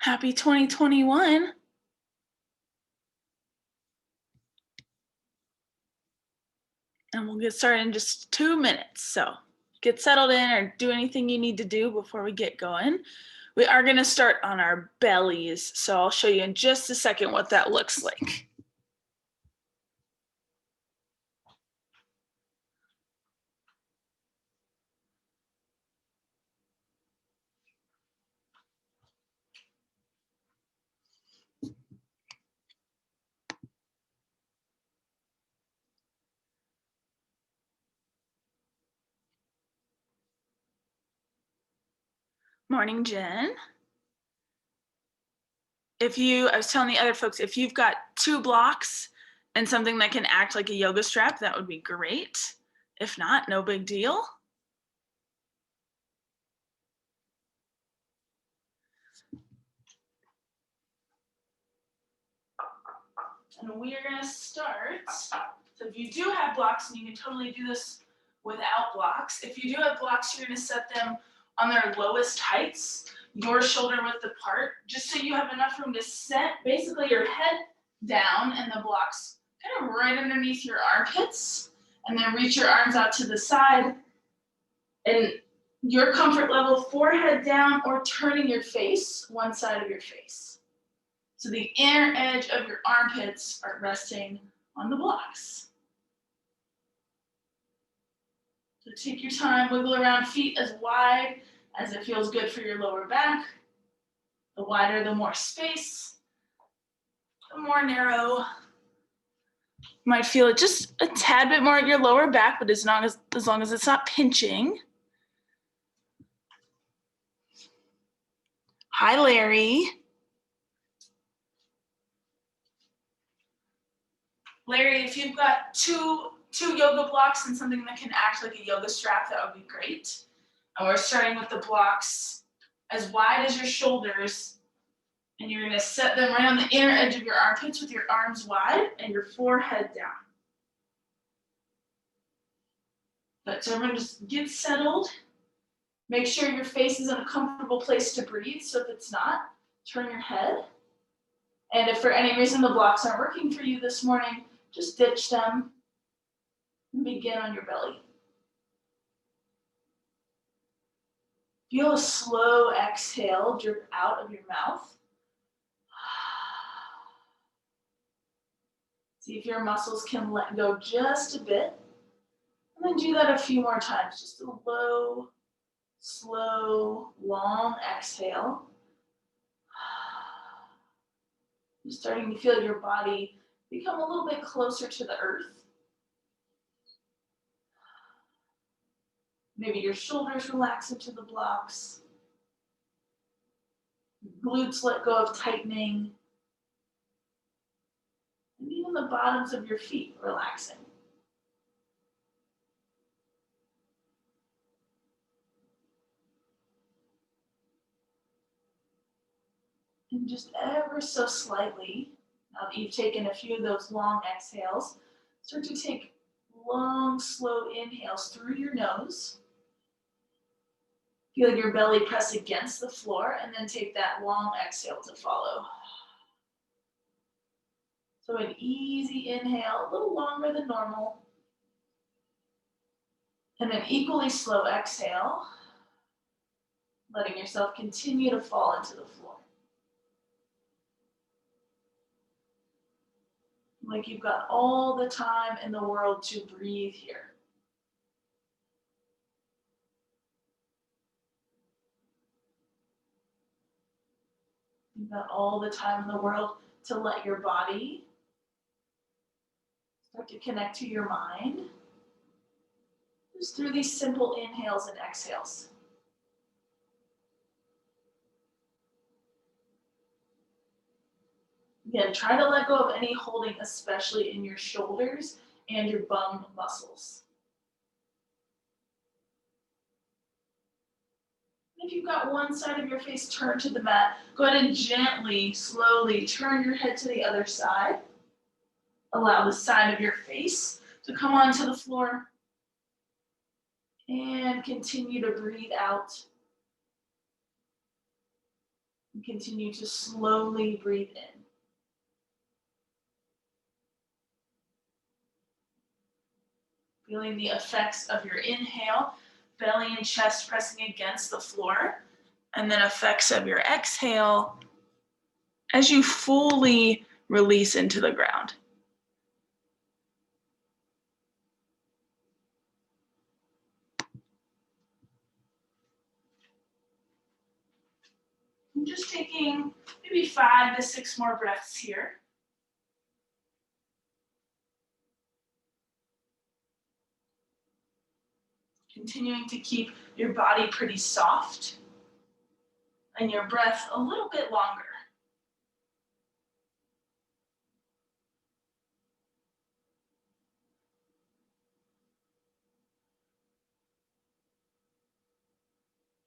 Happy 2021. And we'll get started in just 2 minutes. So get settled in or do anything you need to do before we get going. We are going to start on our bellies. So I'll show you in just a second what that looks like. Morning, Jen. I was telling the other folks, if you've got 2 blocks and something that can act like a yoga strap, that would be great. If not, no big deal. And we are going to start. So if you do have blocks, and you can totally do this without blocks, if you do have blocks, you're going to set them on their lowest heights, your shoulder width apart, just so you have enough room to set basically your head down and the blocks kind of right underneath your armpits, and then reach your arms out to the side. And your comfort level, forehead down or turning your face, one side of your face. So the inner edge of your armpits are resting on the blocks. So take your time, wiggle around feet as wide as it feels good for your lower back. The wider, the more space. The more narrow. You might feel it just a tad bit more at your lower back, but as long as it's not pinching. Hi, Larry. Larry, if you've got two yoga blocks and something that can act like a yoga strap, that would be great. And we're starting with the blocks as wide as your shoulders, and you're gonna set them right on the inner edge of your armpits with your arms wide and your forehead down. But so everyone just get settled. Make sure your face is in a comfortable place to breathe. So if it's not, turn your head. And if for any reason the blocks aren't working for you this morning, just ditch them and begin on your belly. Feel a slow exhale drip out of your mouth. See if your muscles can let go just a bit. And then do that a few more times. Just a low, slow, long exhale. You're starting to feel your body become a little bit closer to the earth. Maybe your shoulders relax into the blocks. Glutes let go of tightening. And even the bottoms of your feet relaxing. And just ever so slightly, now that you've taken a few of those long exhales, start to take long, slow inhales through your nose. Feel your belly press against the floor, and then take that long exhale to follow. So an easy inhale, a little longer than normal. And an equally slow exhale, letting yourself continue to fall into the floor. Like you've got all the time in the world to breathe here. You've got all the time in the world to let your body start to connect to your mind. Just through these simple inhales and exhales. Again, try to let go of any holding, especially in your shoulders and your bum muscles. If you've got one side of your face turned to the mat, go ahead and gently, slowly turn your head to the other side. Allow the side of your face to come onto the floor. And continue to breathe out. And continue to slowly breathe in. Feeling the effects of your inhale, belly and chest pressing against the floor, and then effects of your exhale as you fully release into the ground. I'm just taking maybe 5 to 6 more breaths here. Continuing to keep your body pretty soft and your breath a little bit longer.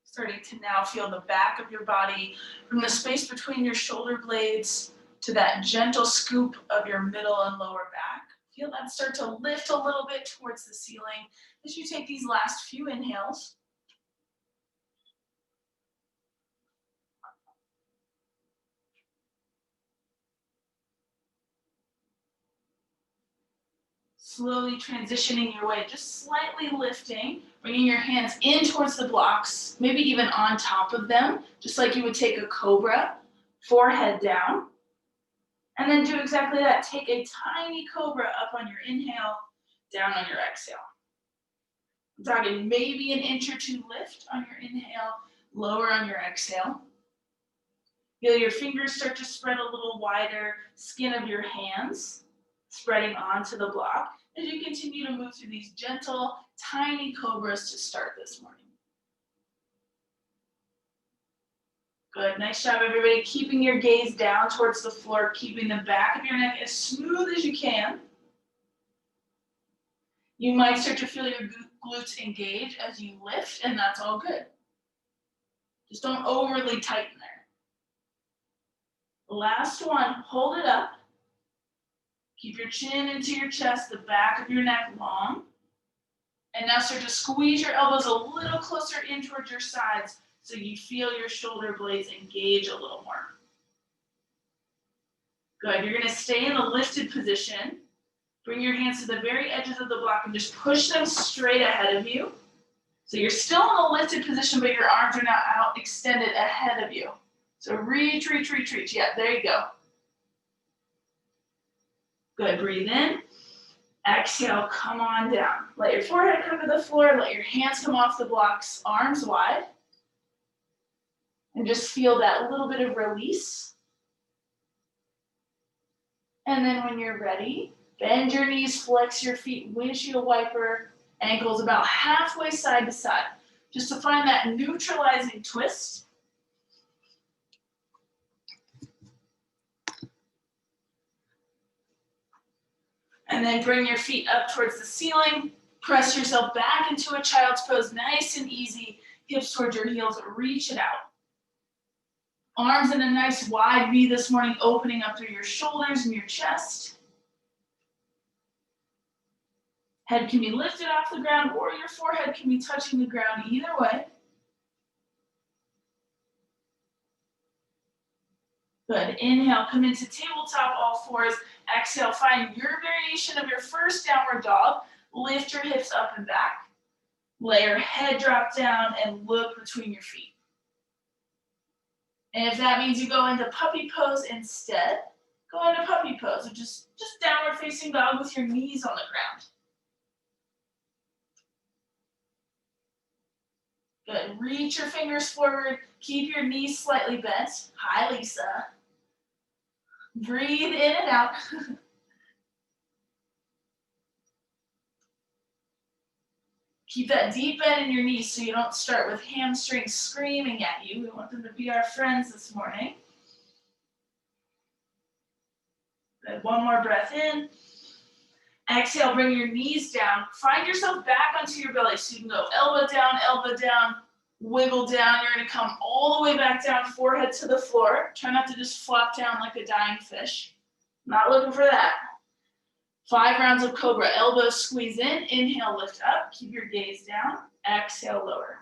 Starting to now feel the back of your body from the space between your shoulder blades to that gentle scoop of your middle and lower back. Feel that start to lift a little bit towards the ceiling as you take these last few inhales. Slowly transitioning your way, just slightly lifting, bringing your hands in towards the blocks, maybe even on top of them, just like you would take a cobra, forehead down. And then do exactly that. Take a tiny cobra up on your inhale, down on your exhale. I'm talking maybe an inch or two lift on your inhale, lower on your exhale. Feel your fingers start to spread a little wider, skin of your hands spreading onto the block as you continue to move through these gentle, tiny cobras to start this morning. Good, nice job everybody. Keeping your gaze down towards the floor, keeping the back of your neck as smooth as you can. You might start to feel your glutes engage as you lift, and that's all good. Just don't overly tighten there. Last one, hold it up. Keep your chin into your chest, the back of your neck long. And now start to squeeze your elbows a little closer in towards your sides so you feel your shoulder blades engage a little more. Good, you're gonna stay in a lifted position. Bring your hands to the very edges of the block and just push them straight ahead of you. So you're still in a lifted position, but your arms are now out extended ahead of you. So reach, reach, reach, reach. Yeah, there you go. Good, breathe in. Exhale, come on down. Let your forehead come to the floor, let your hands come off the blocks, arms wide. And just feel that little bit of release. And then when you're ready, bend your knees, flex your feet, windshield wiper, ankles about halfway side to side. Just to find that neutralizing twist. And then bring your feet up towards the ceiling. Press yourself back into a child's pose, nice and easy. Hips towards your heels, reach it out. Arms in a nice wide V this morning, opening up through your shoulders and your chest. Head can be lifted off the ground or your forehead can be touching the ground, either way. Good, inhale, come into tabletop, all fours. Exhale, find your variation of your first downward dog. Lift your hips up and back. Let your head drop down and look between your feet. And if that means you go into puppy pose instead, go into puppy pose, which is just downward facing dog with your knees on the ground. Good, reach your fingers forward, keep your knees slightly bent. Hi, Lisa. Breathe in and out. Keep that deep bend in your knees so you don't start with hamstrings screaming at you. We want them to be our friends this morning. Good, one more breath in. Exhale, bring your knees down. Find yourself back onto your belly so you can go elbow down, wiggle down. You're gonna come all the way back down, forehead to the floor. Try not to just flop down like a dying fish. Not looking for that. 5 rounds of cobra. Elbows squeeze in. Inhale, lift up. Keep your gaze down. Exhale, lower.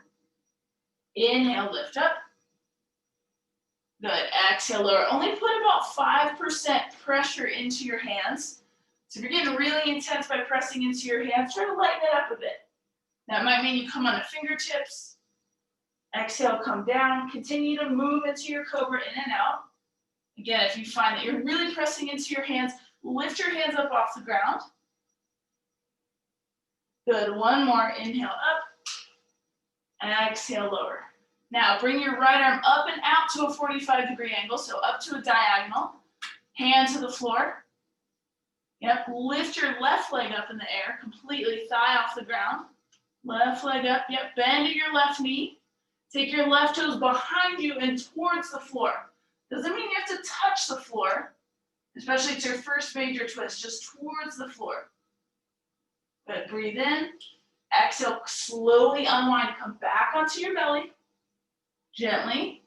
Inhale, lift up. Good, exhale, lower. Only put about 5% pressure into your hands. So if you're getting really intense by pressing into your hands, try to lighten it up a bit. That might mean you come on the fingertips. Exhale, come down. Continue to move into your cobra in and out. Again, if you find that you're really pressing into your hands, lift your hands up off the ground. Good, one more, inhale up. Exhale, lower. Now bring your right arm up and out to a 45-degree angle, so up to a diagonal. Hand to the floor. Yep, lift your left leg up in the air, completely, thigh off the ground. Left leg up, yep, bend at your left knee. Take your left toes behind you and towards the floor. Doesn't mean you have to touch the floor, especially it's your first major twist, just towards the floor. Good, breathe in. Exhale, slowly unwind, come back onto your belly. Gently.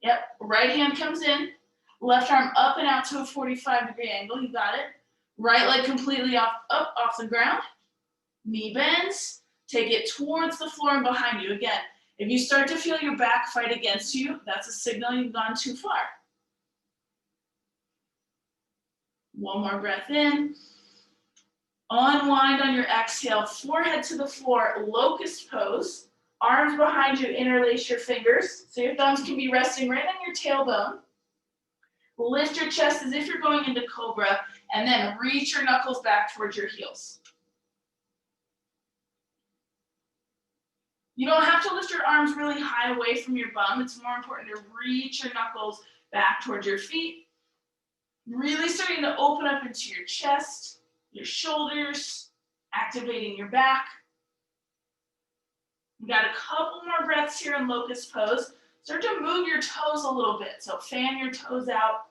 Yep, right hand comes in. Left arm up and out to a 45-degree angle, you got it. Right leg completely up off the ground. Knee bends. Take it towards the floor and behind you. Again, if you start to feel your back fight against you, that's a signal you've gone too far. One more breath in. Unwind on your exhale, forehead to the floor, locust pose. Arms behind you, interlace your fingers. So your thumbs can be resting right on your tailbone. Lift your chest as if you're going into cobra, and then reach your knuckles back towards your heels. You don't have to lift your arms really high away from your bum. It's more important to reach your knuckles back towards your feet. Really starting to open up into your chest, your shoulders, activating your back. You got a couple more breaths here in locust pose. Start to move your toes a little bit. So fan your toes out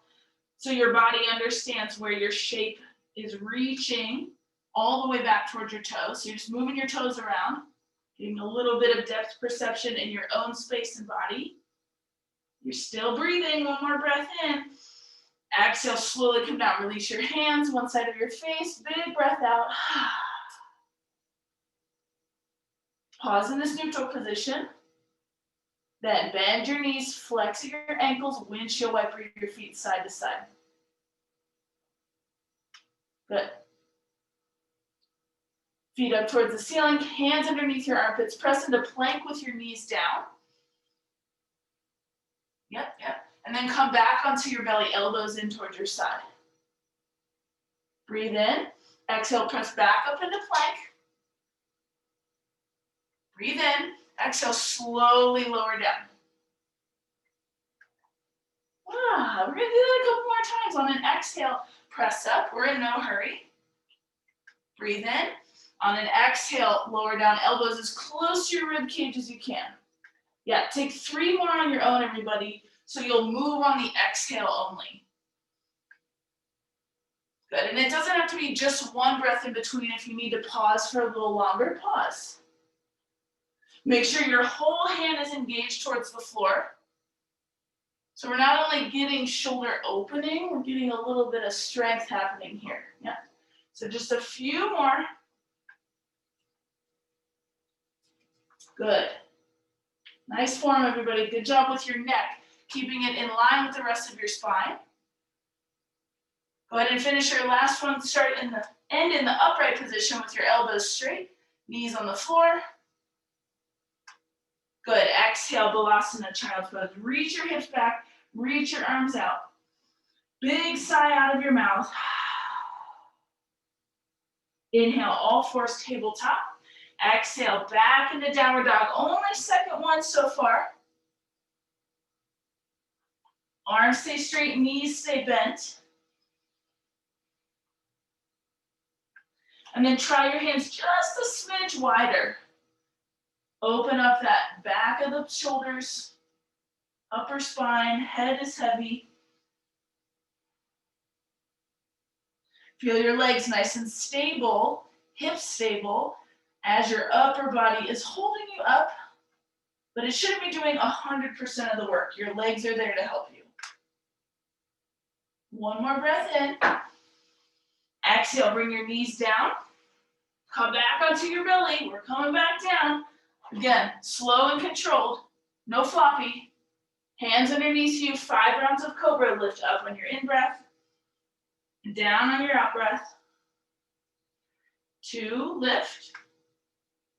so your body understands where your shape is reaching all the way back towards your toes. So you're just moving your toes around, getting a little bit of depth perception in your own space and body. You're still breathing. One more breath in. Exhale, slowly come down. Release your hands, one side of your face. Big breath out. Pause in this neutral position. Then bend your knees, flex your ankles, windshield wiper your feet side to side. Good. Feet up towards the ceiling, hands underneath your armpits. Press into plank with your knees down. Yep. And then come back onto your belly, elbows in towards your side. Breathe in. Exhale, press back up into plank. Breathe in. Exhale, slowly lower down. We're going to do that a couple more times. On an exhale, press up. We're in no hurry. Breathe in. On an exhale, lower down, elbows as close to your rib cage as you can. Yeah, take 3 more on your own, everybody, so you'll move on the exhale only. Good, and it doesn't have to be just one breath in between. If you need to pause for a little longer, pause. Make sure your whole hand is engaged towards the floor. So we're not only getting shoulder opening, we're getting a little bit of strength happening here. Yeah. So just a few more. Good. Nice form, everybody. Good job with your neck, keeping it in line with the rest of your spine. Go ahead and finish your last one. End in the upright position with your elbows straight, knees on the floor. Good. Exhale, Balasana, child's pose. Reach your hips back, reach your arms out. Big sigh out of your mouth. Inhale, all fours, tabletop. Exhale, back into downward dog. Only second one so far. Arms stay straight, knees stay bent. And then try your hands just a smidge wider. Open up that back of the shoulders, upper spine, head is heavy. Feel your legs nice and stable, hips stable, as your upper body is holding you up, but it shouldn't be doing 100% of the work. Your legs are there to help you. One more breath in. Exhale, bring your knees down. Come back onto your belly. We're coming back down. Again, slow and controlled. No floppy. Hands underneath you, 5 rounds of Cobra. Lift up on your in-breath, down on your out-breath. 2, lift,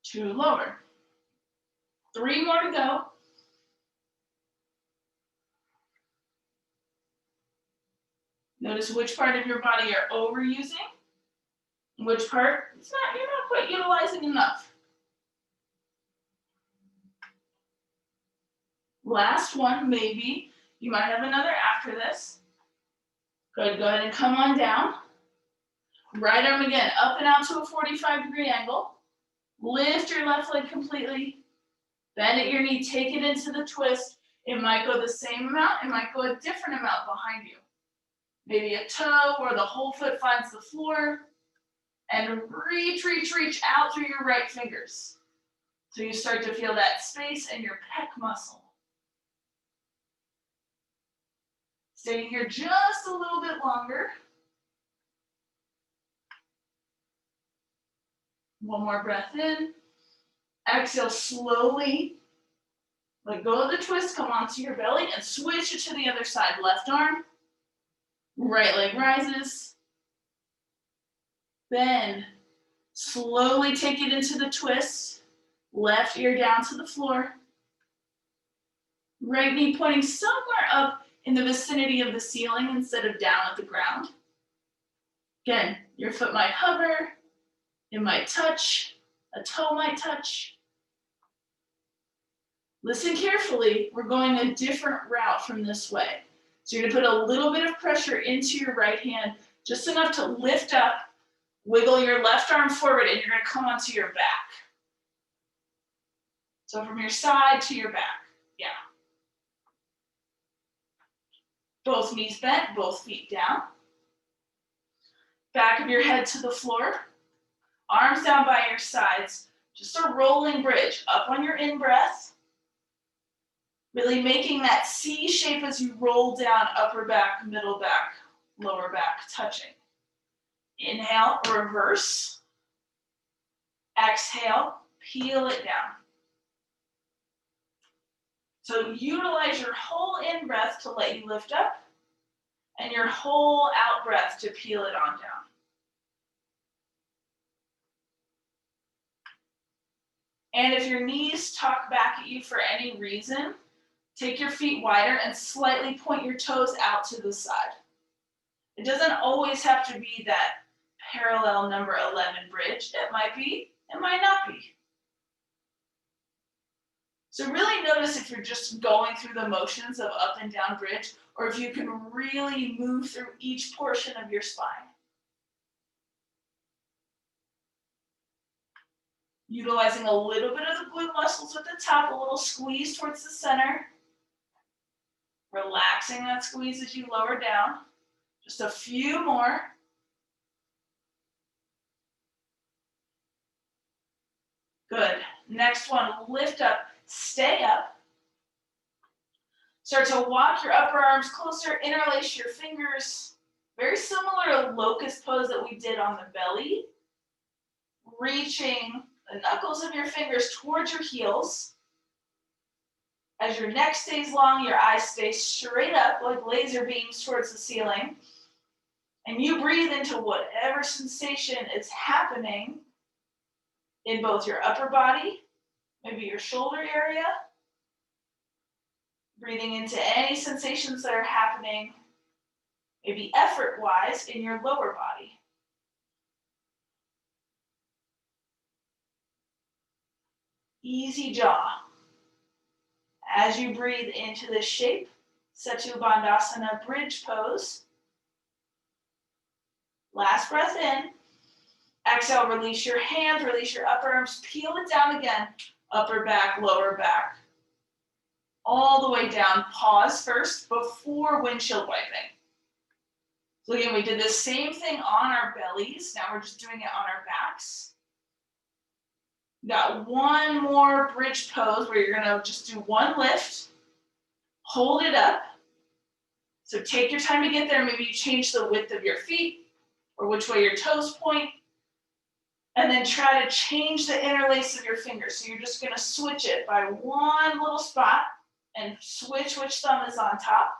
2, lower. 3 more to go. Notice which part of your body you're overusing, which part you're not quite utilizing enough. Last one, maybe. You might have another after this. Good, go ahead and come on down. Right arm again, up and out to a 45-degree angle. Lift your left leg completely. Bend at your knee, take it into the twist. It might go the same amount, it might go a different amount behind you. Maybe a toe or the whole foot finds the floor. And reach, reach, reach out through your right fingers. So you start to feel that space in your pec muscle. Staying here just a little bit longer. One more breath in. Exhale slowly. Let go of the twist, come onto your belly and switch it to the other side. Left arm, right leg rises. Then slowly take it into the twist. Left ear down to the floor. Right knee pointing somewhere up in the vicinity of the ceiling instead of down at the ground. Again, your foot might hover, it might touch, a toe might touch. Listen carefully, we're going a different route from this way. So you're gonna put a little bit of pressure into your right hand, just enough to lift up, wiggle your left arm forward, and you're gonna come onto your back. So from your side to your back, yeah. Both knees bent, both feet down. Back of your head to the floor. Arms down by your sides. Just a rolling bridge. Up on your in-breath. Really making that C shape as you roll down, upper back, middle back, lower back, touching. Inhale, reverse. Exhale, peel it down. So utilize your whole in-breath to let you lift up, and your whole out-breath to peel it on down. And if your knees talk back at you for any reason, take your feet wider and slightly point your toes out to the side. It doesn't always have to be that parallel number 11 bridge. It might be, it might not be. So really notice if you're just going through the motions of up and down bridge, or if you can really move through each portion of your spine. Utilizing a little bit of the glute muscles at the top, a little squeeze towards the center. Relaxing that squeeze as you lower down. Just a few more. Good. Next one, lift up, stay up. Start to walk your upper arms closer, interlace your fingers. Very similar to locust pose that we did on the belly. Reaching the knuckles of your fingers towards your heels. As your neck stays long, your eyes stay straight up like laser beams towards the ceiling. And you breathe into whatever sensation is happening in both your upper body, maybe your shoulder area. Breathing into any sensations that are happening, maybe effort-wise, in your lower body. Easy jaw. As you breathe into this shape, Setu Bandhasana bridge pose. Last breath in. Exhale, release your hands, release your upper arms, peel it down again. Upper back, lower back. All the way down. Pause first before windshield wiping. So again, we did the same thing on our bellies. Now we're just doing it on our backs. Got one more bridge pose where you're gonna just do one lift, hold it up. So take your time to get there. Maybe you change the width of your feet or which way your toes point. And then try to change the interlace of your fingers. So you're just gonna switch it by one little spot. and switch which thumb is on top.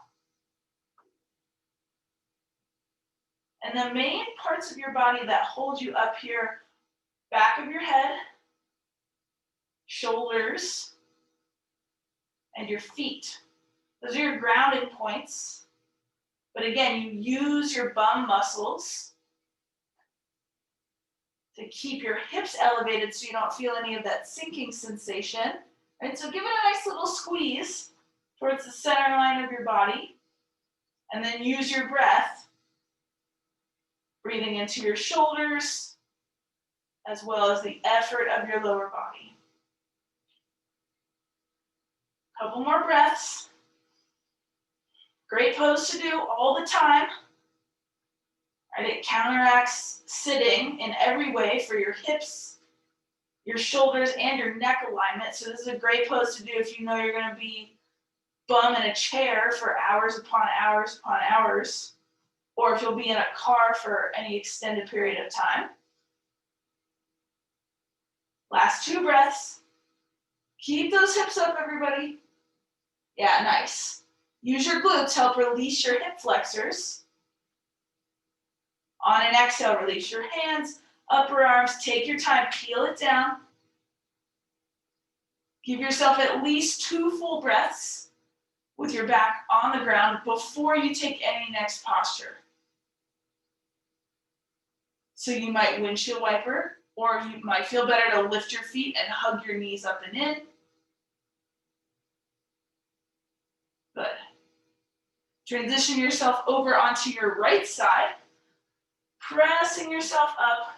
And the main parts of your body that hold you up here, back of your head, shoulders, and your feet. Those are your grounding points. But again, you use your bum muscles to keep your hips elevated so you don't feel any of that sinking sensation. Right? So give it a nice little squeeze towards the center line of your body. And then use your breath, breathing into your shoulders, as well as the effort of your lower body. Couple more breaths. Great pose to do all the time. Right? It counteracts sitting in every way for your hips, your shoulders, and your neck alignment. So this is a great pose to do if you know you're going to be bum in a chair for hours upon hours upon hours, or if you'll be in a car for any extended period of time. Last 2 breaths. Keep those hips up, everybody. Yeah, nice. Use your glutes, help release your hip flexors. On an exhale, release your hands, upper arms, take your time, peel it down. Give yourself at least 2 full breaths with your back on the ground before you take any next posture. So you might windshield wiper, or you might feel better to lift your feet and hug your knees up and in. Good. Transition yourself over onto your right side, pressing yourself up.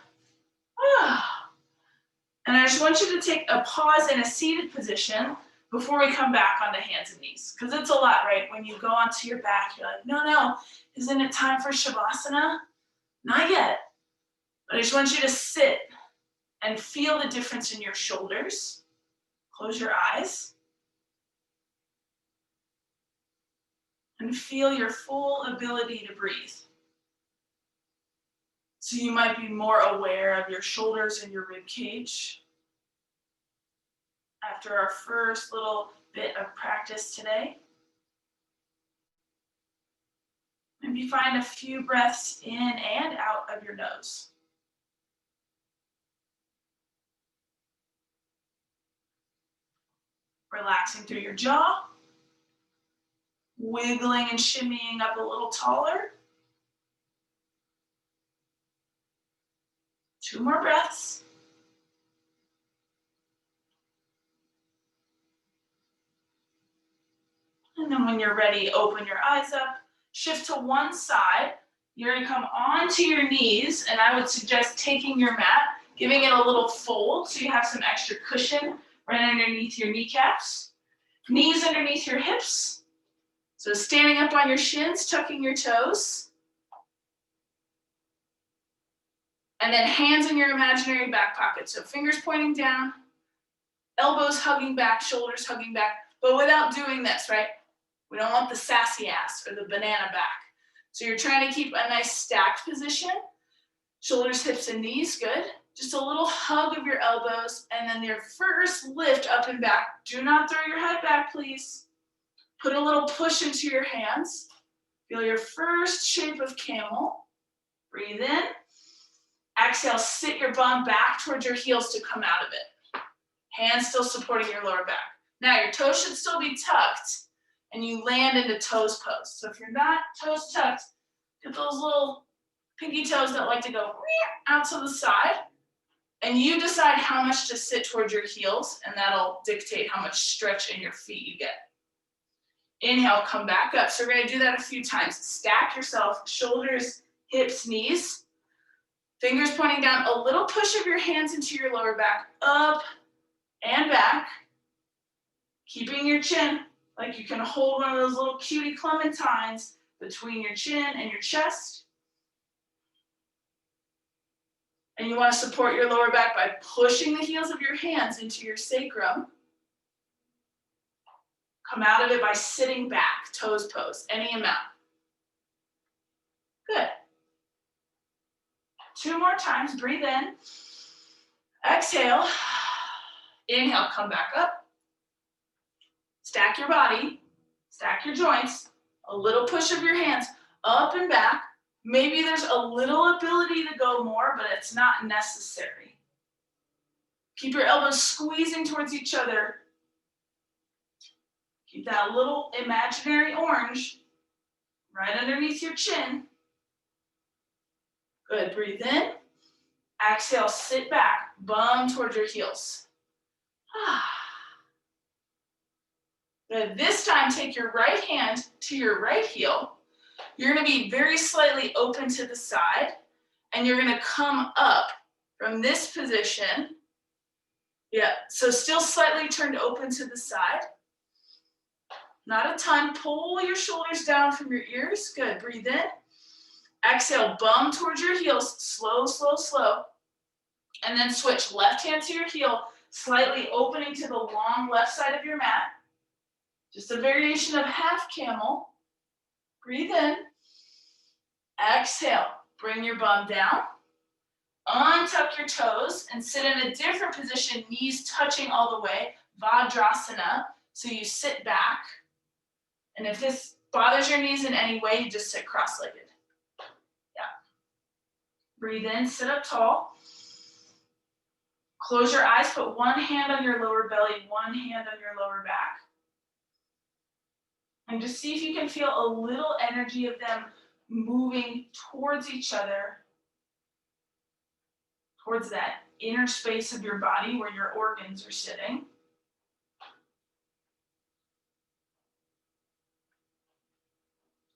And I just want you to take a pause in a seated position before we come back onto hands and knees. Because it's a lot, right? When you go onto your back, you're like, no, isn't it time for Shavasana? Not yet. But I just want you to sit and feel the difference in your shoulders. Close your eyes. And feel your full ability to breathe. So you might be more aware of your shoulders and your rib cage. After our first little bit of practice today. Maybe find a few breaths in and out of your nose. Relaxing through your jaw. Wiggling and shimmying up a little taller. 2 more breaths. And then when you're ready, open your eyes up, shift to one side. You're gonna come onto your knees, and I would suggest taking your mat, giving it a little fold so you have some extra cushion right underneath your kneecaps. Knees underneath your hips. So standing up on your shins, tucking your toes. And then hands in your imaginary back pocket. So fingers pointing down, elbows hugging back, shoulders hugging back, but without doing this, right? We don't want the sassy ass or the banana back. So you're trying to keep a nice stacked position. Shoulders, hips, and knees, good. Just a little hug of your elbows, and then your first lift up and back. Do not throw your head back, please. Put a little push into your hands. Feel your first shape of camel. Breathe in. Exhale, sit your bum back towards your heels to come out of it. Hands still supporting your lower back. Now your toes should still be tucked, and you land into toes pose. So if you're not toes tucked, get those little pinky toes that like to go out to the side, and you decide how much to sit towards your heels, and that'll dictate how much stretch in your feet you get. Inhale, come back up. So we're gonna do that a few times. Stack yourself, shoulders, hips, knees. Fingers pointing down, a little push of your hands into your lower back, up and back. Keeping your chin, like you can hold one of those little cutie clementines between your chin and your chest. And you want to support your lower back by pushing the heels of your hands into your sacrum. Come out of it by sitting back, toes pose, any amount. Good. 2 more times, breathe in. Exhale. Inhale, come back up. Stack your body, stack your joints, a little push of your hands up and back. Maybe there's a little ability to go more, but it's not necessary. Keep your elbows squeezing towards each other. Keep that little imaginary orange right underneath your chin. Good, breathe in. Exhale, sit back, bum towards your heels. Good, this time take your right hand to your right heel. You're gonna be very slightly open to the side, and you're gonna come up from this position. Yeah, so still slightly turned open to the side. Not a ton, pull your shoulders down from your ears. Good, breathe in. Exhale, bum towards your heels, slow, slow, slow. And then switch left hand to your heel, slightly opening to the long left side of your mat. Just a variation of half camel. Breathe in. Exhale, bring your bum down. Untuck your toes and sit in a different position, knees touching all the way, Vajrasana. So you sit back. And if this bothers your knees in any way, you just sit cross-legged. Yeah. Breathe in, sit up tall. Close your eyes, put one hand on your lower belly, one hand on your lower back. And just see if you can feel a little energy of them moving towards each other, towards that inner space of your body where your organs are sitting.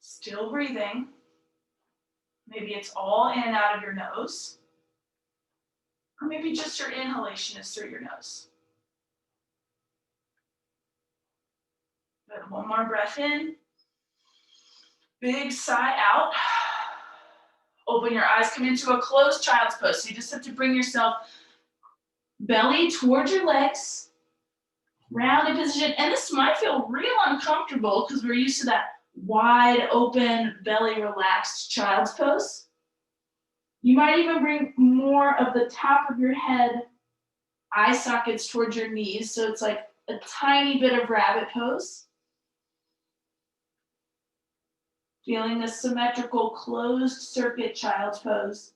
Still breathing. Maybe it's all in and out of your nose. Or maybe just your inhalation is through your nose. Good. One more breath in. Big sigh out. Open your eyes, come into a closed child's pose. So you just have to bring yourself belly towards your legs, rounded position. And this might feel real uncomfortable because we're used to that wide open, belly relaxed child's pose. You might even bring more of the top of your head, eye sockets towards your knees. So it's like a tiny bit of rabbit pose. Feeling the symmetrical closed circuit child's pose.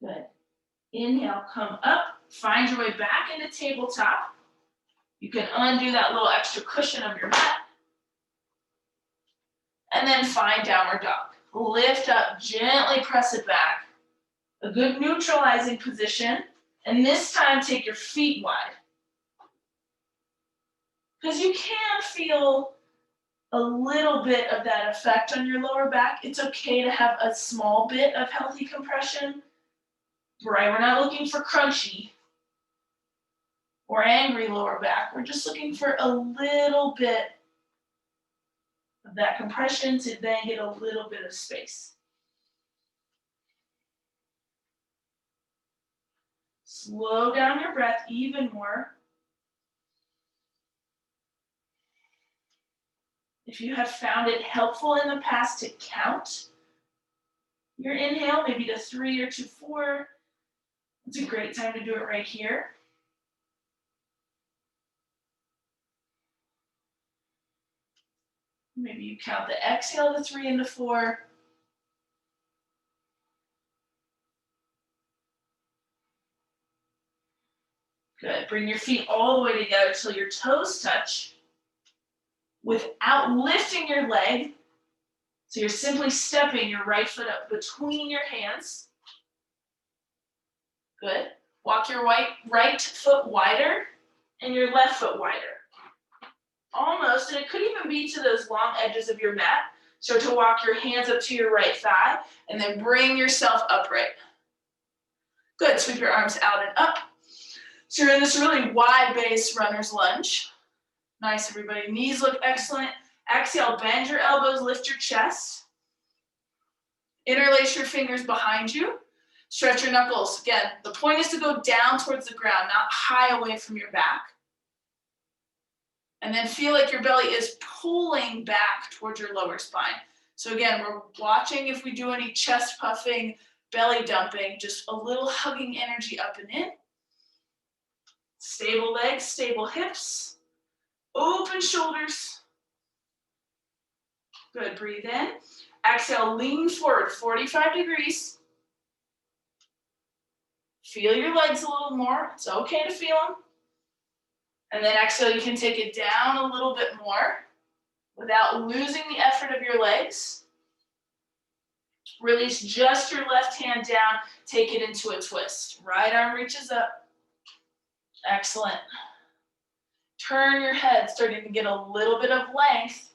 Good. Inhale, come up, find your way back into tabletop. You can undo that little extra cushion of your mat. And then find downward dog. Lift up, gently press it back. A good neutralizing position. And this time take your feet wide. Because you can feel a little bit of that effect on your lower back. It's okay to have a small bit of healthy compression. Right, we're not looking for crunchy or angry lower back. We're just looking for a little bit of that compression to then get a little bit of space. Slow down your breath even more. If you have found it helpful in the past to count your inhale, maybe to 3 or to 4, it's a great time to do it right here. Maybe you count the exhale to 3 and to 4. Good. Bring your feet all the way together till your toes touch without lifting your leg. So you're simply stepping your right foot up between your hands. Good. Walk your right foot wider and your left foot wider. Almost, and it could even be to those long edges of your mat. So to walk your hands up to your right thigh and then bring yourself upright. Good. Sweep your arms out and up. So you're in this really wide base runner's lunge. Nice, everybody. Knees look excellent. Exhale, bend your elbows, lift your chest. Interlace your fingers behind you. Stretch your knuckles. Again, the point is to go down towards the ground, not high away from your back. And then feel like your belly is pulling back towards your lower spine. So again, we're watching if we do any chest puffing, belly dumping, just a little hugging energy up and in. Stable legs, stable hips, open shoulders. Good, breathe in. Exhale, lean forward, 45 degrees. Feel your legs a little more. It's okay to feel them. And then exhale, you can take it down a little bit more without losing the effort of your legs. Release just your left hand down. Take it into a twist. Right arm reaches up. Excellent. Turn your head, starting to get a little bit of length,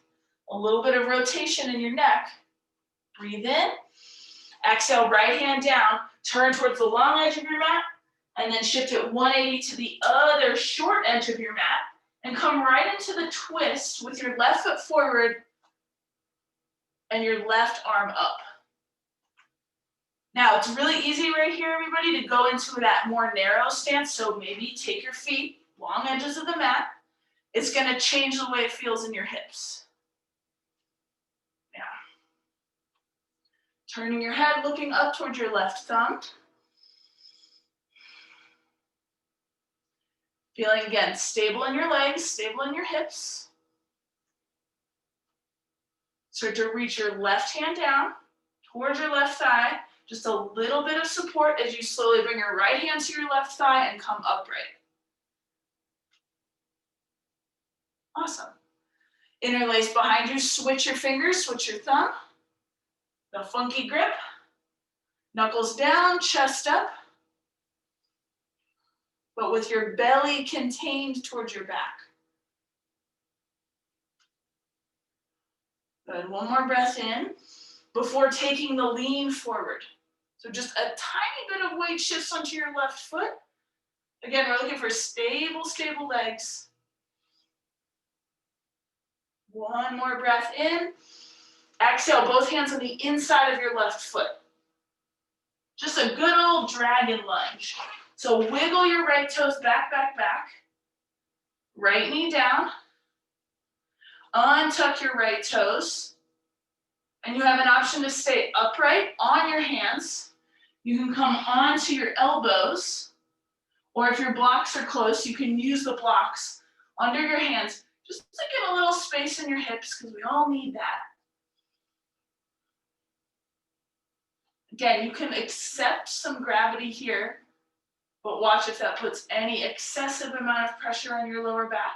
a little bit of rotation in your neck. Breathe in. Exhale, right hand down. Turn towards the long edge of your mat, and then shift it 180 to the other short edge of your mat, and come right into the twist with your left foot forward and your left arm up. Now, it's really easy right here, everybody, to go into that more narrow stance, so maybe take your feet, long edges of the mat. It's gonna change the way it feels in your hips. Yeah. Turning your head, looking up towards your left thumb. Feeling, again, stable in your legs, stable in your hips. Start to reach your left hand down towards your left thigh. Just a little bit of support as you slowly bring your right hand to your left thigh and come upright. Awesome. Interlace behind you, switch your fingers, switch your thumb. The funky grip. Knuckles down, chest up. But with your belly contained towards your back. Good, one more breath in before taking the lean forward. So just a tiny bit of weight shifts onto your left foot. Again, we're looking for stable, stable legs. One more breath in. Exhale, both hands on the inside of your left foot. Just a good old dragon lunge. So wiggle your right toes back, back, back. Right knee down. Untuck your right toes. And you have an option to stay upright on your hands. You can come onto your elbows. Or if your blocks are close, you can use the blocks under your hands just to get a little space in your hips, because we all need that. Again, you can accept some gravity here, but watch if that puts any excessive amount of pressure on your lower back.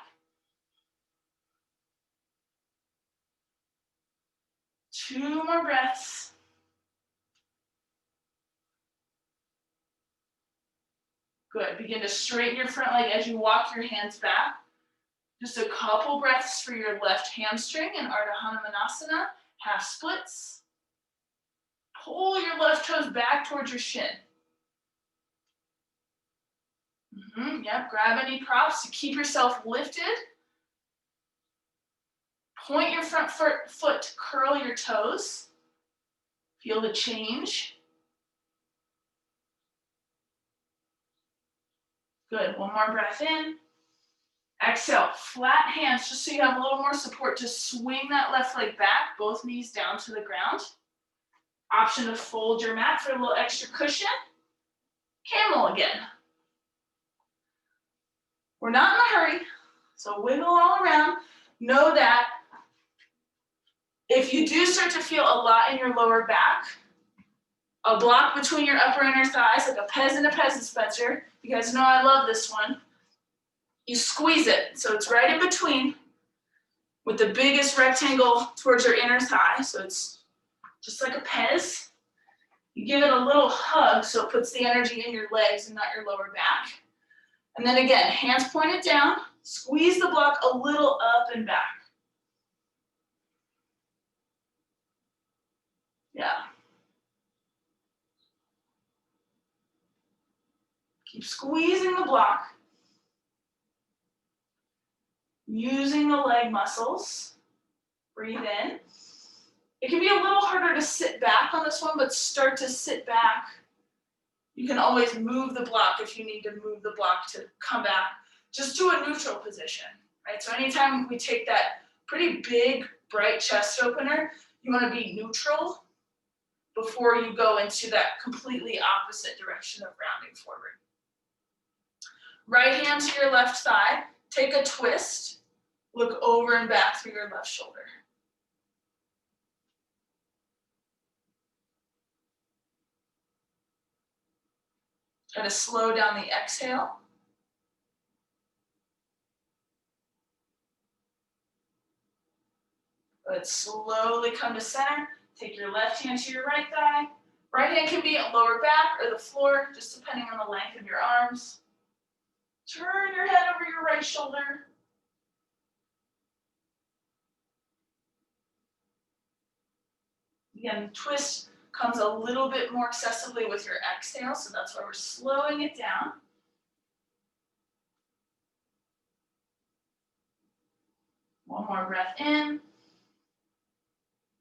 2 more breaths. Good, begin to straighten your front leg as you walk your hands back. Just a couple breaths for your left hamstring in Ardha Hanumanasana, half splits. Pull your left toes back towards your shin. Yep, grab any props to keep yourself lifted. Point your front foot, curl your toes. Feel the change. Good, one more breath in. Exhale, flat hands, just so you have a little more support to swing that left leg back, both knees down to the ground. Option to fold your mat for a little extra cushion. Camel again. We're not in a hurry, so wiggle all around. Know that if you do start to feel a lot in your lower back, a block between your upper and inner thighs, like a pez and a pez dispenser, you guys know I love this one. You squeeze it, so it's right in between with the biggest rectangle towards your inner thigh, so it's just like a pez. You give it a little hug so it puts the energy in your legs and not your lower back. And then again, hands pointed down, squeeze the block a little up and back. Yeah. Keep squeezing the block. Using the leg muscles. Breathe in. It can be a little harder to sit back on this one, but start to sit back. You can always move the block if you need to move the block to come back just to a neutral position, right? So anytime we take that pretty big, bright chest opener, you want to be neutral before you go into that completely opposite direction of rounding forward. Right hand to your left thigh, take a twist, look over and back through your left shoulder. Try to slow down the exhale. Good, slowly come to center. Take your left hand to your right thigh. Right hand can be lower back or the floor, just depending on the length of your arms. Turn your head over your right shoulder. Again, twist comes a little bit more excessively with your exhale, so that's why we're slowing it down. One more breath in.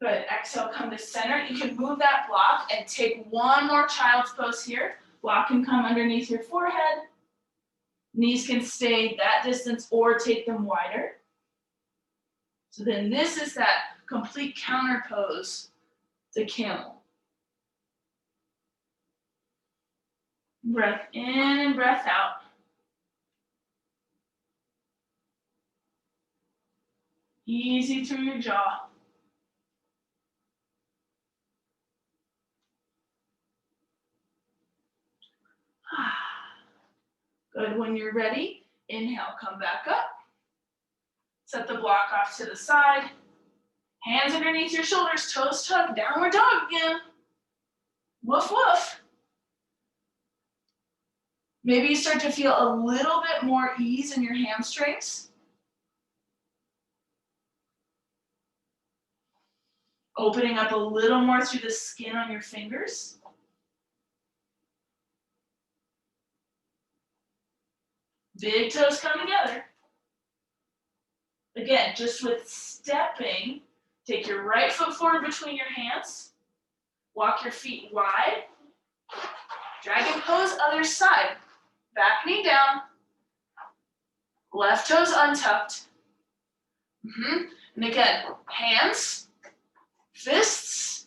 Good, exhale, come to center. You can move that block and take one more child's pose here. Block can come underneath your forehead. Knees can stay that distance or take them wider. So then this is that complete counter pose to camel. Breath in and breath out. Easy through your jaw. Good, when you're ready, inhale, come back up. Set the block off to the side. Hands underneath your shoulders, toes tucked, downward dog again. Woof, woof. Maybe you start to feel a little bit more ease in your hamstrings. Opening up a little more through the skin on your fingers. Big toes come together. Again, just with stepping, take your right foot forward between your hands. Walk your feet wide. Dragon pose, other side. Back knee down. Left toes untucked. And again, hands, fists.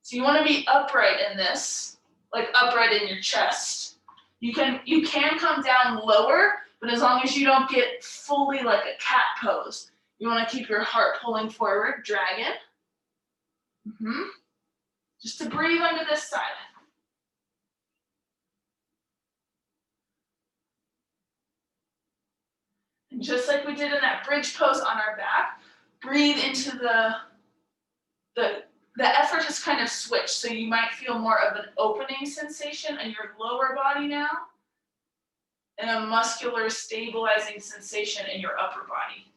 So you want to be upright in this, like upright in your chest. You can come down lower, but as long as you don't get fully like a cat pose, you want to keep your heart pulling forward. Dragon. Just to breathe under this side. And just like we did in that bridge pose on our back, breathe into the effort has kind of switched. So you might feel more of an opening sensation in your lower body now, and a muscular stabilizing sensation in your upper body.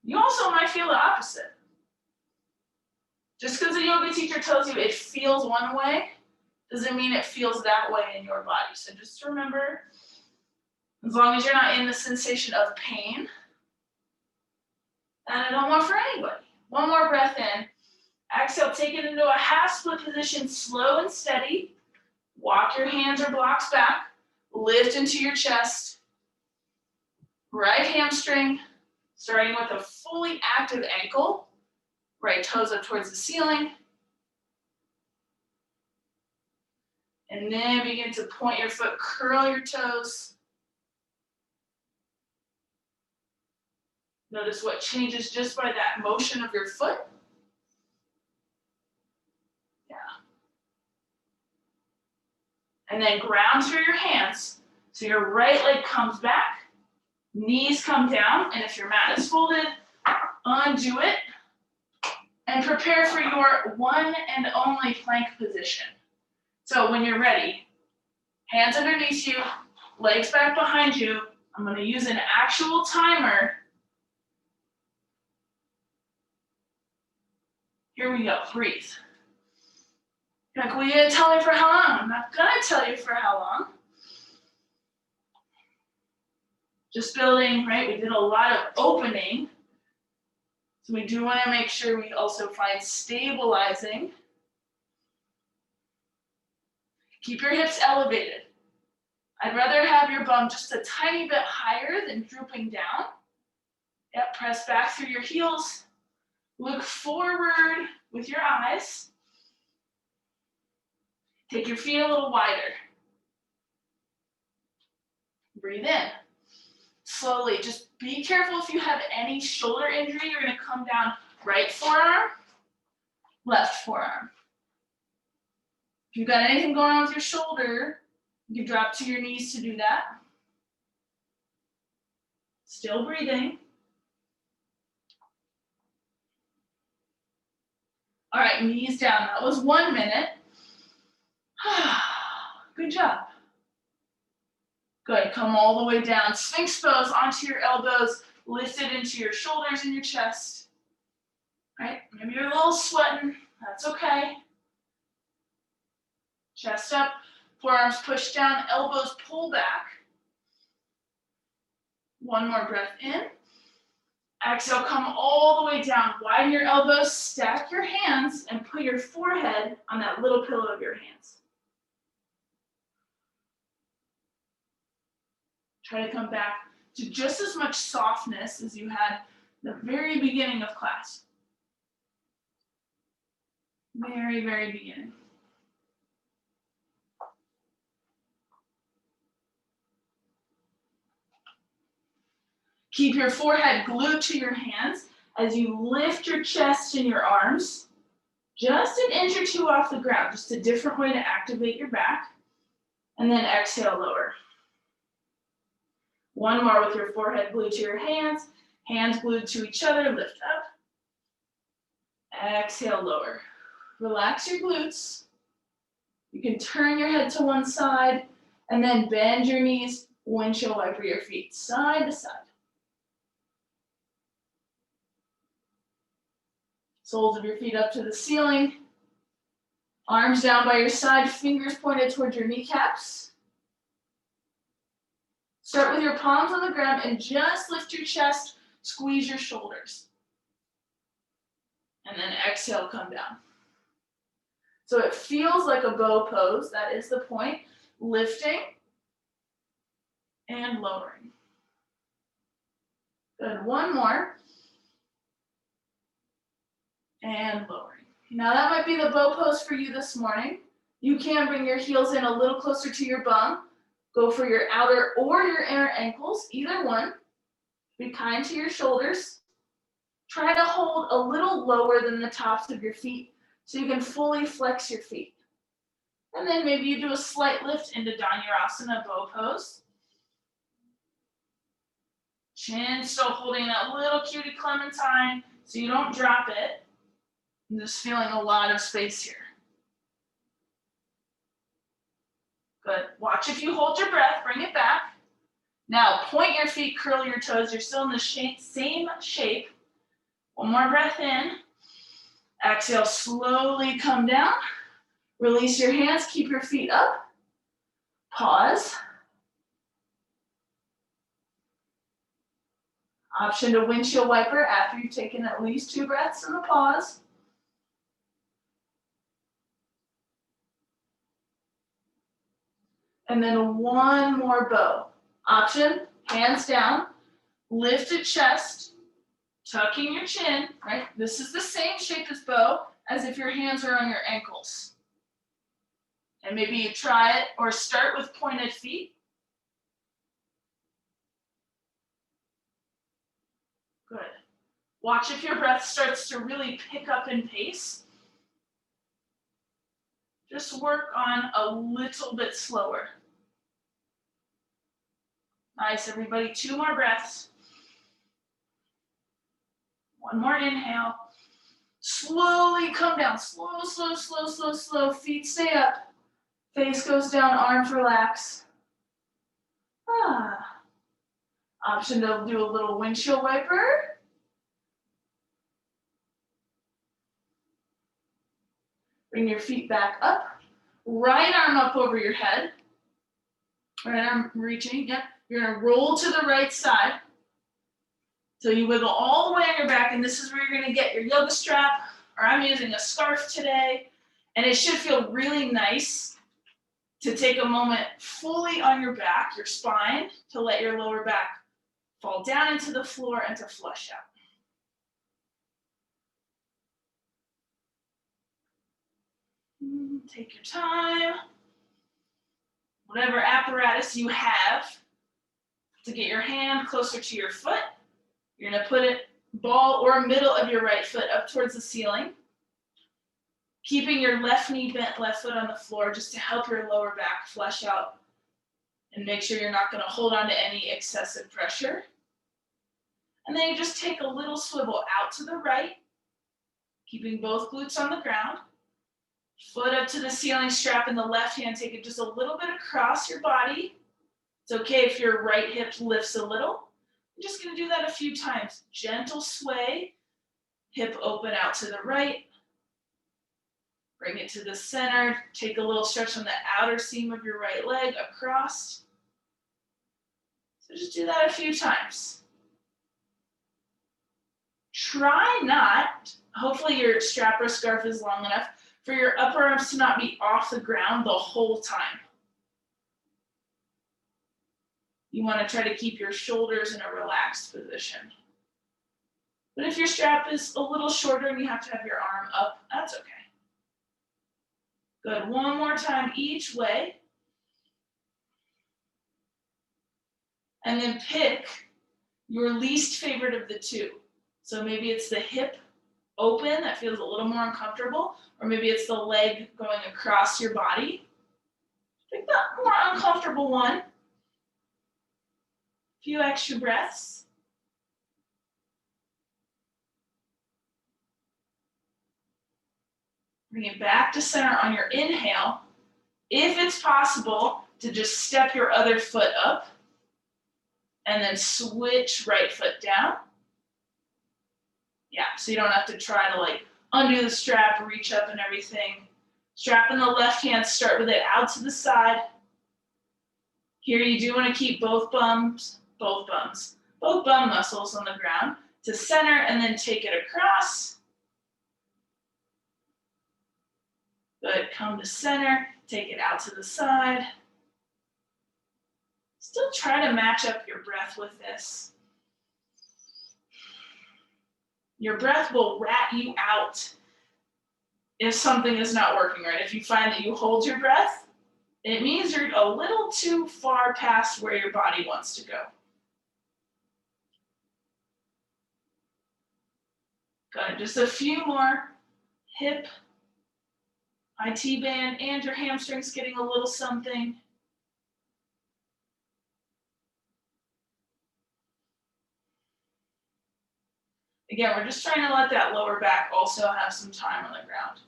You also might feel the opposite. Just because a yoga teacher tells you it feels one way, doesn't mean it feels that way in your body. So just remember, as long as you're not in the sensation of pain, and I don't want for anybody. One more breath in. Exhale, take it into a half split position, slow and steady. Walk your hands or blocks back. Lift into your chest. Right hamstring, starting with a fully active ankle. Right toes up towards the ceiling. And then begin to point your foot, curl your toes. Notice what changes just by that motion of your foot. Yeah. And then ground through your hands. So your right leg comes back, knees come down, and if your mat is folded, undo it, and prepare for your one and only plank position. So when you're ready, hands underneath you, legs back behind you. I'm going to use an actual timer. Here we go, breathe. You're like, well, you didn't tell me for how long. I'm not going to tell you for how long. Just building, right? We did a lot of opening. So we do want to make sure we also find stabilizing. Keep your hips elevated. I'd rather have your bum just a tiny bit higher than drooping down. Yep, press back through your heels. Look forward with your eyes. Take your feet a little wider. Breathe in. Slowly, just be careful if you have any shoulder injury. You're gonna come down right forearm, left forearm. If you've got anything going on with your shoulder, you can drop to your knees to do that. Still breathing. All right, knees down. That was 1 minute. Good job. Good, come all the way down. Sphinx pose onto your elbows, lifted into your shoulders and your chest. All right, maybe you're a little sweating, that's okay. Chest up, forearms push down, elbows pull back. One more breath in. Exhale, come all the way down. Widen your elbows, stack your hands, and put your forehead on that little pillow of your hands. Try to come back to just as much softness as you had the very beginning of class. Very, very beginning. Keep your forehead glued to your hands as you lift your chest and your arms just an inch or two off the ground, just a different way to activate your back. And then exhale, lower. One more with your forehead glued to your hands glued to each other, lift up. Exhale, lower. Relax your glutes. You can turn your head to one side and then bend your knees, windshield wiper your feet side to side. Soles of your feet up to the ceiling. Arms down by your side, fingers pointed towards your kneecaps. Start with your palms on the ground and just lift your chest, squeeze your shoulders. And then exhale, come down. So it feels like a bow pose, that is the point. Lifting and lowering. Good, one more. And lowering. Now that might be the bow pose for you this morning. You can bring your heels in a little closer to your bum. Go for your outer or your inner ankles, either one. Be kind to your shoulders. Try to hold a little lower than the tops of your feet so you can fully flex your feet. And then maybe you do a slight lift into Dhanurasana bow pose. Chin still holding that little cutie clementine so you don't drop it. I'm just feeling a lot of space here. Good. Watch if you hold your breath, bring it back. Now point your feet, curl your toes. You're still in the same shape. One more breath in. Exhale, slowly come down. Release your hands, keep your feet up. Pause. Option to windshield wiper after you've taken at least 2 breaths in the pause. And then one more bow. Option, hands down, lifted chest, tucking your chin, right? This is the same shape as bow as if your hands are on your ankles. And maybe you try it or start with pointed feet. Good. Watch if your breath starts to really pick up in pace. Just work on a little bit slower. Nice, everybody. 2 more breaths. One more inhale. Slowly come down. Slow, slow, slow, slow, slow. Feet stay up. Face goes down, arms relax. Option to do a little windshield wiper. Bring your feet back up. Right arm up over your head. Right arm reaching, yep. You're gonna roll to the right side. So you wiggle all the way on your back, and this is where you're gonna get your yoga strap, or I'm using a scarf today. And it should feel really nice to take a moment fully on your back, your spine, to let your lower back fall down into the floor and to flush out. Take your time. Whatever apparatus you have, To get your hand closer to your foot, you're gonna put it ball or middle of your right foot up towards the ceiling, keeping your left knee bent, left foot on the floor just to help your lower back flush out and make sure you're not gonna hold on to any excessive pressure. And then you just take a little swivel out to the right, keeping both glutes on the ground. Foot up to the ceiling, strap in the left hand, take it just a little bit across your body. It's okay if your right hip lifts a little. I'm just gonna do that a few times. Gentle sway, hip open out to the right. Bring it to the center. Take a little stretch on the outer seam of your right leg across. So just do that a few times. Try not, hopefully your strap or scarf is long enough for your upper arms to not be off the ground the whole time. You want to try to keep your shoulders in a relaxed position. But if your strap is a little shorter and you have to have your arm up, that's okay. Good, one more time each way. And then pick your least favorite of the two. So maybe it's the hip open that feels a little more uncomfortable, or maybe it's the leg going across your body. Pick that more uncomfortable one. A few extra breaths. Bring it back to center on your inhale. If it's possible to just step your other foot up and then switch right foot down. Yeah, so you don't have to try to like undo the strap, reach up and everything. Strap in the left hand, start with it out to the side. Here you do want to keep both bum muscles on the ground to center and then take it across. Good, come to center, take it out to the side. Still try to match up your breath with this. Your breath will rat you out if something is not working right. If you find that you hold your breath, it means you're a little too far past where your body wants to go. Good, just a few more. Hip, IT band, and your hamstrings getting a little something. Again, we're just trying to let that lower back also have some time on the ground.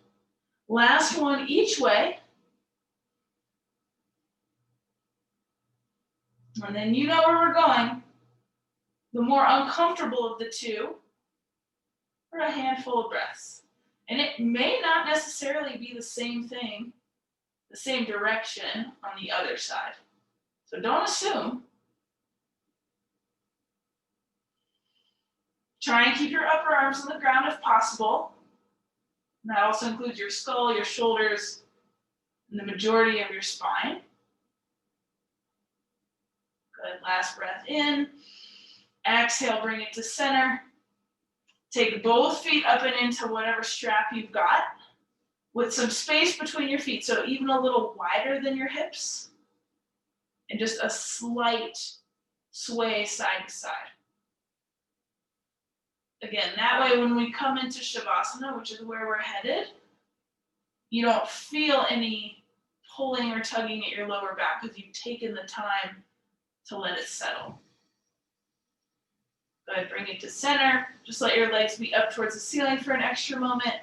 Last one each way. And then you know where we're going. The more uncomfortable of the two, for a handful of breaths. And it may not necessarily be the same thing, the same direction on the other side. So don't assume. Try and keep your upper arms on the ground if possible. And that also includes your skull, your shoulders, and the majority of your spine. Good, last breath in. Exhale, bring it to center. Take both feet up and into whatever strap you've got with some space between your feet, so even a little wider than your hips, and just a slight sway side to side. Again, that way when we come into Shavasana, which is where we're headed, you don't feel any pulling or tugging at your lower back because you've taken the time to let it settle. Go ahead, bring it to center. Just let your legs be up towards the ceiling for an extra moment.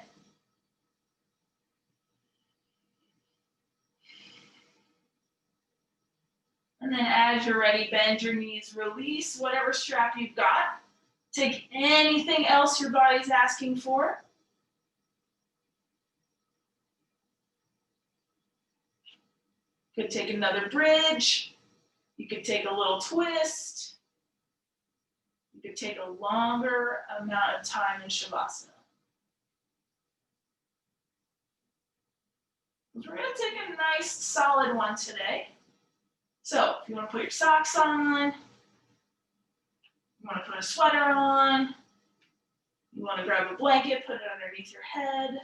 And then as you're ready, bend your knees, release whatever strap you've got. Take anything else your body's asking for. Could take another bridge. You could take a little twist. You could take a longer amount of time in Shavasana. We're going to take a nice solid one today. So if you want to put your socks on, you want to put a sweater on, you want to grab a blanket, put it underneath your head.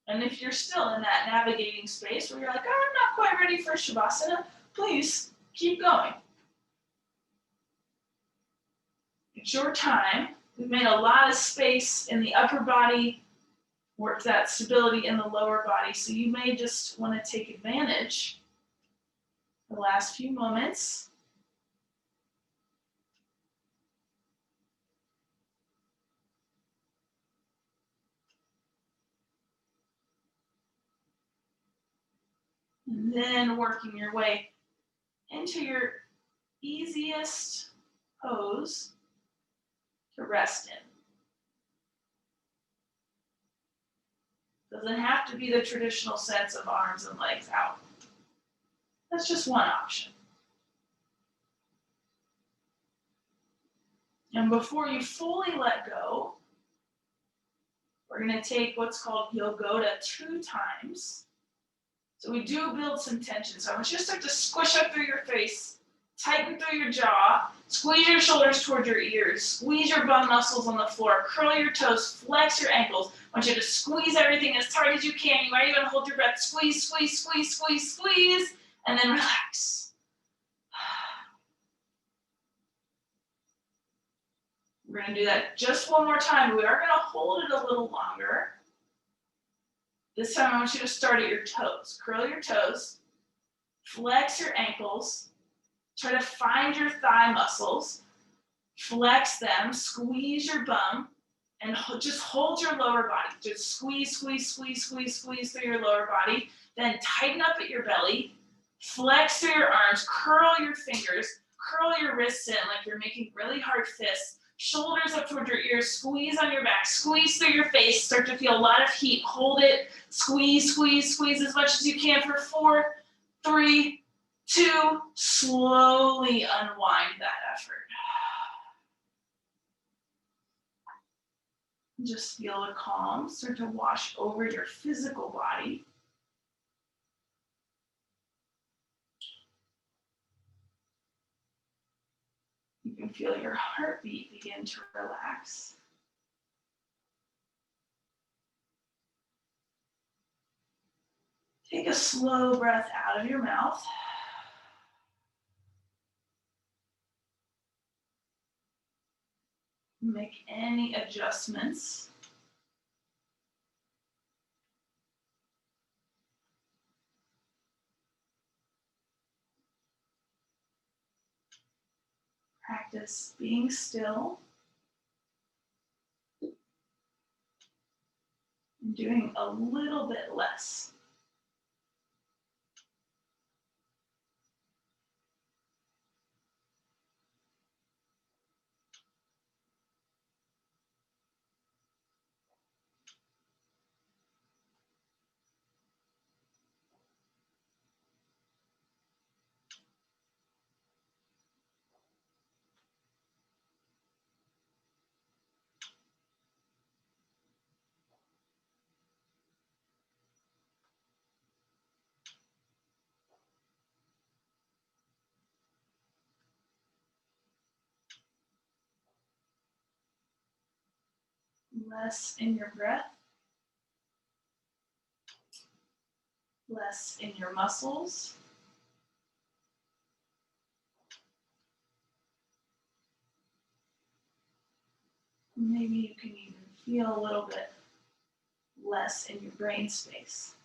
And if you're still in that navigating space where you're like, oh, I'm not quite ready for Shavasana, please keep going. It's your time. We've made a lot of space in the upper body, work that stability in the lower body. So you may just want to take advantage of the last few moments. And then working your way into your easiest pose to rest in. Doesn't have to be the traditional sense of arms and legs out. That's just one option. And before you fully let go, we're going to take what's called Yogoda 2 times. So we do build some tension. So I want you to start to squish up through your face, tighten through your jaw, squeeze your shoulders toward your ears, squeeze your bum muscles on the floor, curl your toes, flex your ankles. I want you to squeeze everything as tight as you can. You might even hold your breath, squeeze, squeeze, squeeze, squeeze, squeeze, and then relax. We're going to do that just one more time. We are going to hold it a little longer. This time I want you to start at your toes. Curl your toes, flex your ankles, try to find your thigh muscles, flex them, squeeze your bum, and just hold your lower body. Just squeeze, squeeze, squeeze, squeeze, squeeze through your lower body. Then tighten up at your belly, flex through your arms, curl your fingers, curl your wrists in like you're making really hard fists. Shoulders up toward your ears, squeeze on your back, squeeze through your face, start to feel a lot of heat, hold it, squeeze, squeeze, squeeze as much as you can for 4, 3, 2, slowly unwind that effort. Just feel the calm start to wash over your physical body. You can feel your heartbeat begin to relax. Take a slow breath out of your mouth. Make any adjustments. Practice being still and doing a little bit less. Less in your breath, less in your muscles. Maybe you can even feel a little bit less in your brain space.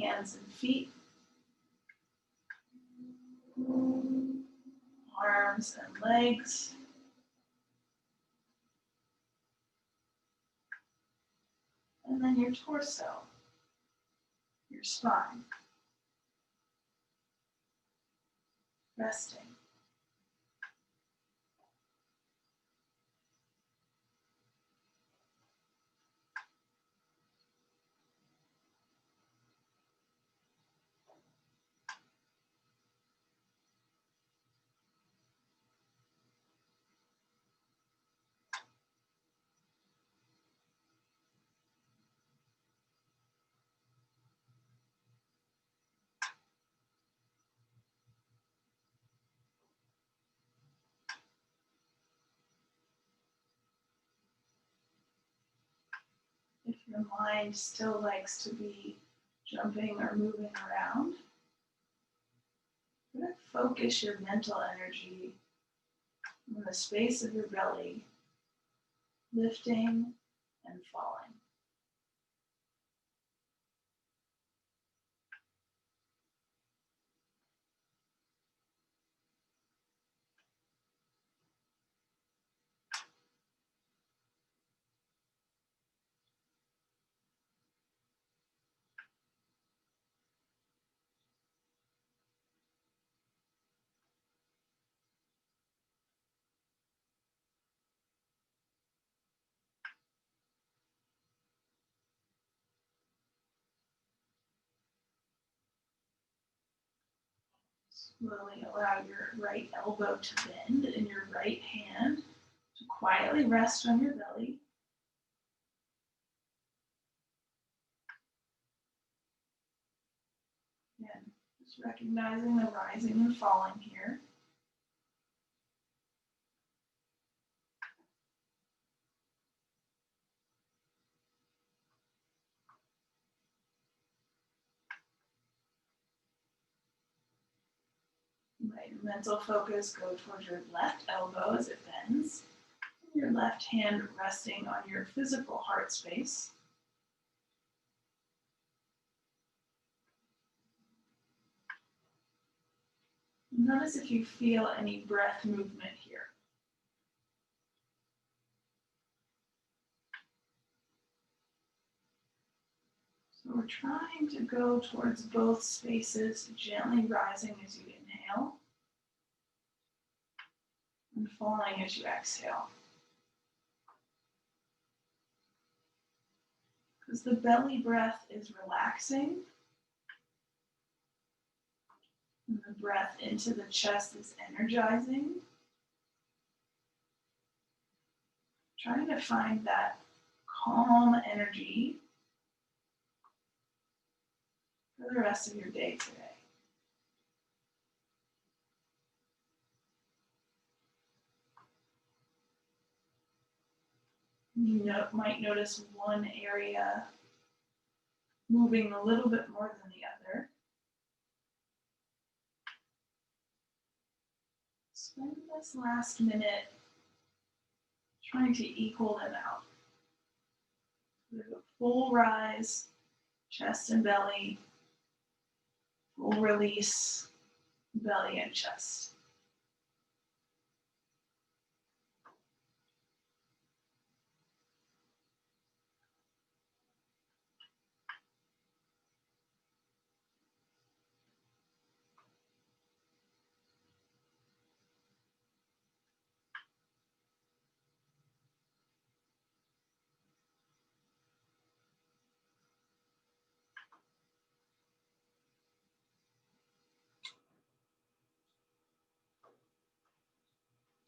Hands and feet, arms and legs, and then your torso, your spine, resting. the mind still likes to be jumping or moving around. You're going to focus your mental energy on the space of your belly, lifting and falling. Slowly allow your right elbow to bend and your right hand to quietly rest on your belly. Again, just recognizing the rising and falling here. Let your mental focus go towards your left elbow as it bends. Your left hand resting on your physical heart space. Notice if you feel any breath movement here. So we're trying to go towards both spaces, gently rising as you inhale and falling as you exhale. Because the belly breath is relaxing and the breath into the chest is energizing. Trying to find that calm energy for the rest of your day today. You might notice one area moving a little bit more than the other. Spend this last minute trying to equal them out. There's a full rise, chest and belly, full release, belly and chest.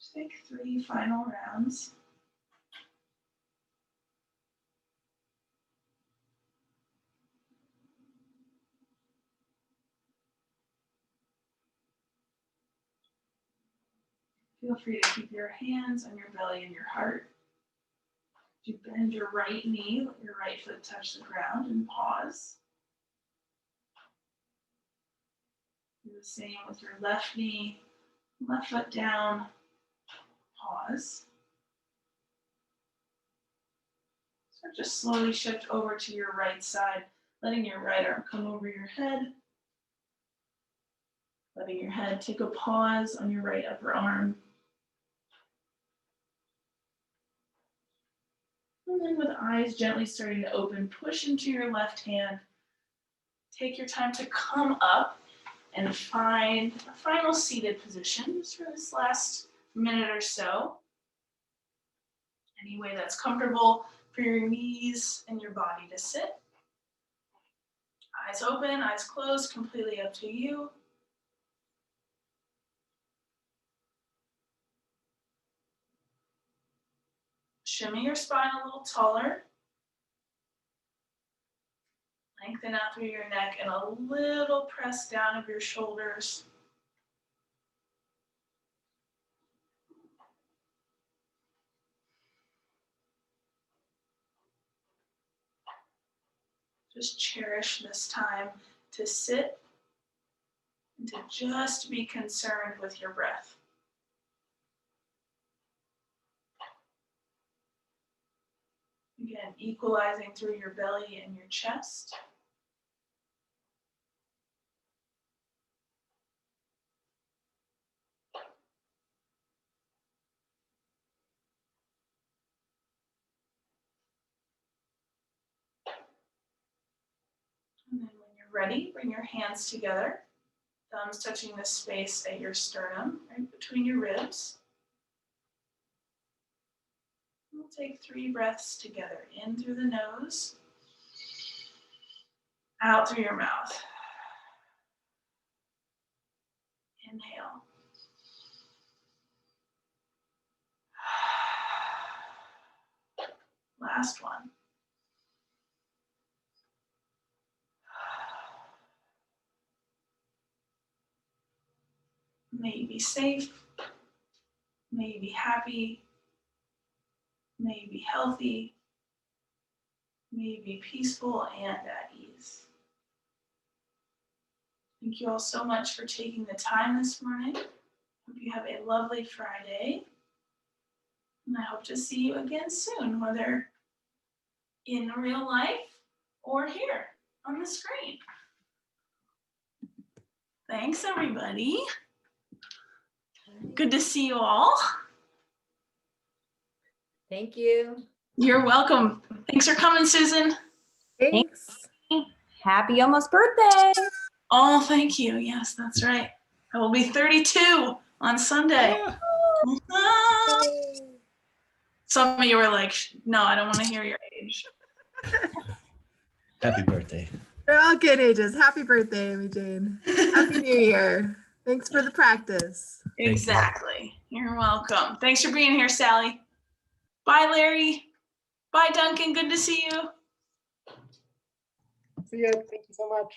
Just take 3 final rounds. Feel free to keep your hands on your belly and your heart. You bend your right knee, let your right foot touch the ground and pause. Do the same with your left knee, left foot down, pause. So just slowly shift over to your right side, letting your right arm come over your head. Letting your head take a pause on your right upper arm. And then with eyes gently starting to open, push into your left hand. Take your time to come up and find a final seated position just for this last minute or so. Any way that's comfortable for your knees and your body to sit. Eyes open, eyes closed, completely up to you. Shimmy your spine a little taller. Lengthen out through your neck and a little press down of your shoulders. Just cherish this time to sit and to just be concerned with your breath. Again, equalizing through your belly and your chest. And then when you're ready, bring your hands together. Thumbs touching the space at your sternum, right between your ribs. We'll take 3 breaths together. In through the nose, out through your mouth. Inhale. Last one. May you be safe. May you be happy. May you be healthy. May you be peaceful and at ease. Thank you all so much for taking the time this morning. Hope you have a lovely Friday. And I hope to see you again soon, whether in real life or here on the screen. Thanks, everybody. Good to see you all. Thank you. You're welcome. Thanks for coming, Susan. Thanks. Happy almost birthday. Oh, thank you. Yes, that's right. I will be 32 on Sunday. Some of you were like, no, I don't want to hear your age. Happy birthday. They're all good ages. Happy birthday, Amy Jane. Happy New Year. Thanks for the practice. Exactly. You're welcome. Thanks for being here, Sally. Bye, Larry. Bye, Duncan. Good to see you. See ya. Thank you so much.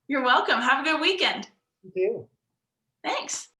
You're welcome. Have a good weekend. You too. Thanks.